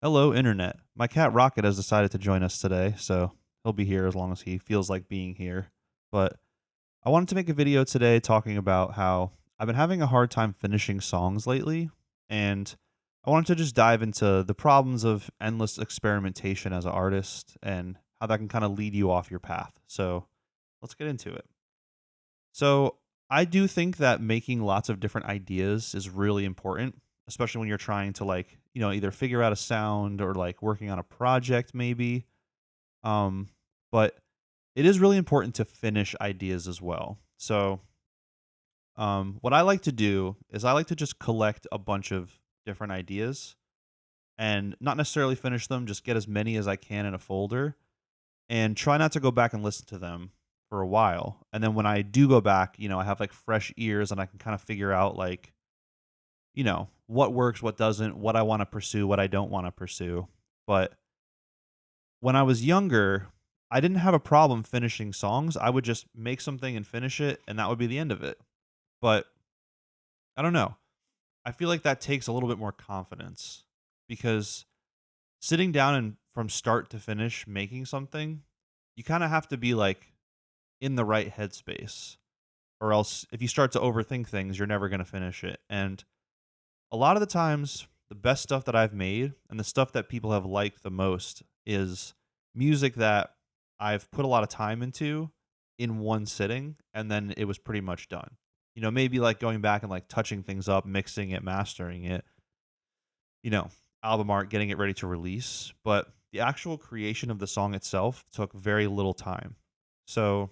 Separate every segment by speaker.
Speaker 1: Hello, Internet. My cat Rocket has decided to join us today, so he'll be here as long as he feels like being here. But I wanted to make a video today talking about how I've been having a hard time finishing songs lately, and I wanted to just dive into the problems of endless experimentation as an artist and how that can kind of lead you off your path. So let's get into it. So I do think that making lots of different ideas is really important, especially when you're trying to either figure out a sound or like working on a project maybe. Um but it is really important to finish ideas as well. So what I like to do is I like to just collect a bunch of different ideas and not necessarily finish them, just get as many as I can in a folder and try not to go back and listen to them for a while. And then when I do go back, I have like fresh ears and I can kind of figure out what works, what doesn't, what I want to pursue, what I don't want to pursue. But when I was younger, I didn't have a problem finishing songs. I would just make something and finish it, and that would be the end of it. But I don't know. I feel like that takes a little bit more confidence because sitting down and from start to finish making something, you kind of have to be like in the right headspace, or else if you start to overthink things, you're never going to finish it. And a lot of the times, the best stuff that I've made and the stuff that people have liked the most is music that I've put a lot of time into in one sitting, and then it was pretty much done. Maybe like going back and like touching things up, mixing it, mastering it, you know, album art, getting it ready to release. But the actual creation of the song itself took very little time. So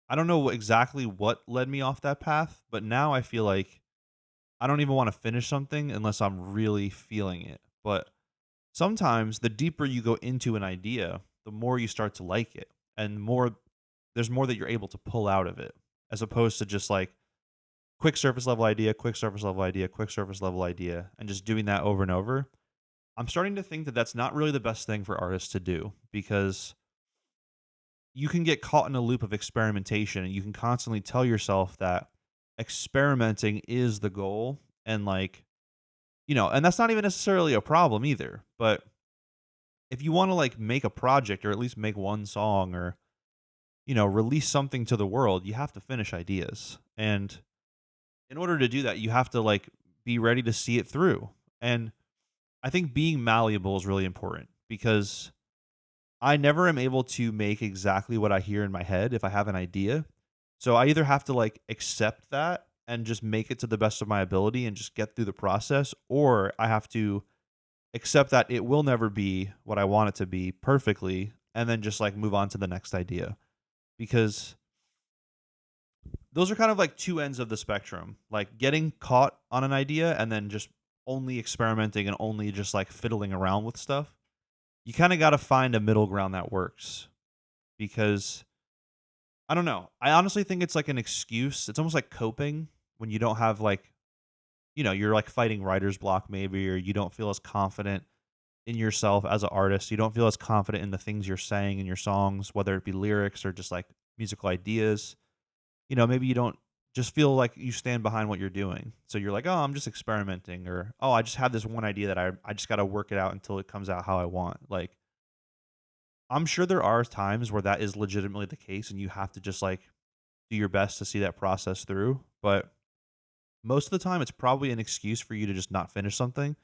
Speaker 1: I don't know exactly what led me off that path, but now I feel like I don't even want to finish something unless I'm really feeling it. But sometimes the deeper you go into an idea, the more you start to like it and more there's more that you're able to pull out of it as opposed to just like quick surface level idea, quick surface level idea, quick surface level idea and just doing that over and over. I'm starting to think that that's not really the best thing for artists to do because you can get caught in a loop of experimentation and you can constantly tell yourself that experimenting is the goal and and that's not even necessarily a problem either. But if you want to like make a project or at least make one song or, release something to the world, you have to finish ideas. And in order to do that, you have to like be ready to see it through. And I think being malleable is really important because I never am able to make exactly what I hear in my head if I have an idea. So I either have to like accept that and just make it to the best of my ability and just get through the process, or I have to accept that it will never be what I want it to be perfectly and then just like move on to the next idea. Because those are kind of like two ends of the spectrum. Like getting caught on an idea and then just only experimenting and only just like fiddling around with stuff. You kind of got to find a middle ground that works because I don't know. I honestly think it's like an excuse. It's almost like coping when you don't have like, you're like fighting writer's block maybe, or you don't feel as confident in yourself as an artist. You don't feel as confident in the things you're saying in your songs, whether it be lyrics or just like musical ideas. Maybe you don't just feel like you stand behind what you're doing. So you're like, oh, I'm just experimenting, or oh, I just have this one idea that I just got to work it out until it comes out how I want. Like, I'm sure there are times where that is legitimately the case and you have to just like do your best to see that process through. But most of the time, it's probably an excuse for you to just not finish something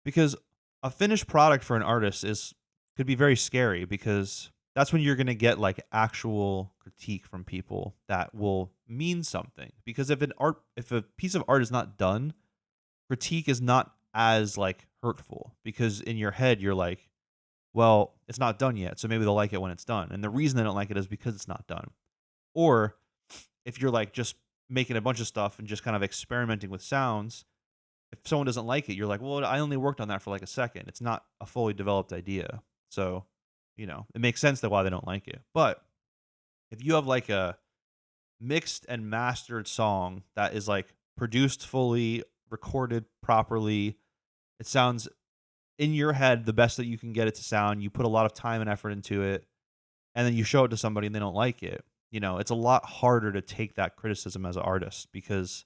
Speaker 1: because a finished product for an artist is could be very scary because that's when you're going to get like actual critique from people that will mean something. Because if a piece of art is not done, critique is not as like hurtful because in your head you're like, well, it's not done yet, so maybe they'll like it when it's done. And the reason they don't like it is because it's not done. Or if you're like just making a bunch of stuff and just kind of experimenting with sounds, if someone doesn't like it, you're like, well, I only worked on that for like a second. It's not a fully developed idea. So, it makes sense that why they don't like it. But if you have like a mixed and mastered song that is like produced fully, recorded properly, it sounds in your head the best that you can get it to sound. You put a lot of time and effort into it, and then you show it to somebody and they don't like it. It's a lot harder to take that criticism as an artist because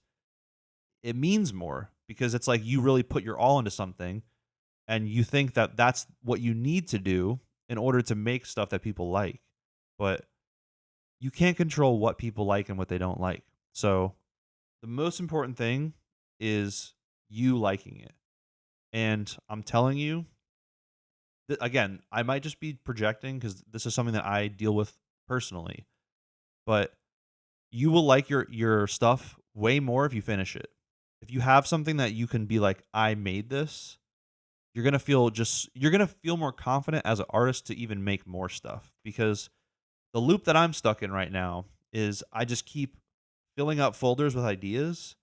Speaker 1: it means more because it's like you really put your all into something and you think that that's what you need to do in order to make stuff that people like. But you can't control what people like and what they don't like. So the most important thing is you liking it. And I'm telling you, again, I might just be projecting because this is something that I deal with personally, but you will like your stuff way more if you finish it. If you have something that you can be like, I made this, you're gonna feel more confident as an artist to even make more stuff. Because the loop that I'm stuck in right now is I just keep filling up folders with ideas,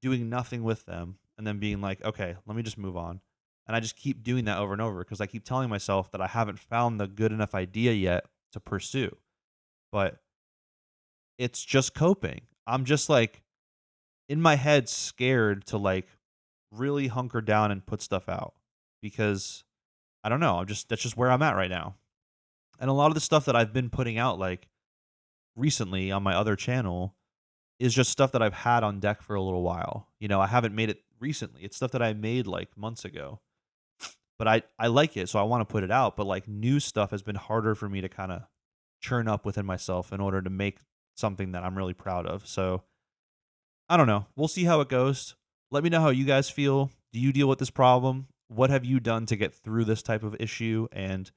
Speaker 1: doing nothing with them, and then being like, okay, let me just move on. And I just keep doing that over and over because I keep telling myself that I haven't found the good enough idea yet to pursue. But it's just coping. I'm just like in my head scared to like really hunker down and put stuff out because I don't know. That's just where I'm at right now. And a lot of the stuff that I've been putting out like recently on my other channel is just stuff that I've had on deck for a little while. I haven't made it recently. It's stuff that I made like months ago. But I like it, so I want to put it out, but like new stuff has been harder for me to kind of churn up within myself in order to make something that I'm really proud of. So, I don't know. We'll see how it goes. Let me know how you guys feel. Do you deal with this problem? What have you done to get through this type of issue? And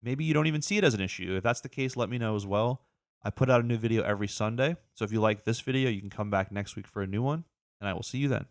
Speaker 1: maybe you don't even see it as an issue. If that's the case, let me know as well. I put out a new video every Sunday. So if you like this video, you can come back next week for a new one, and I will see you then.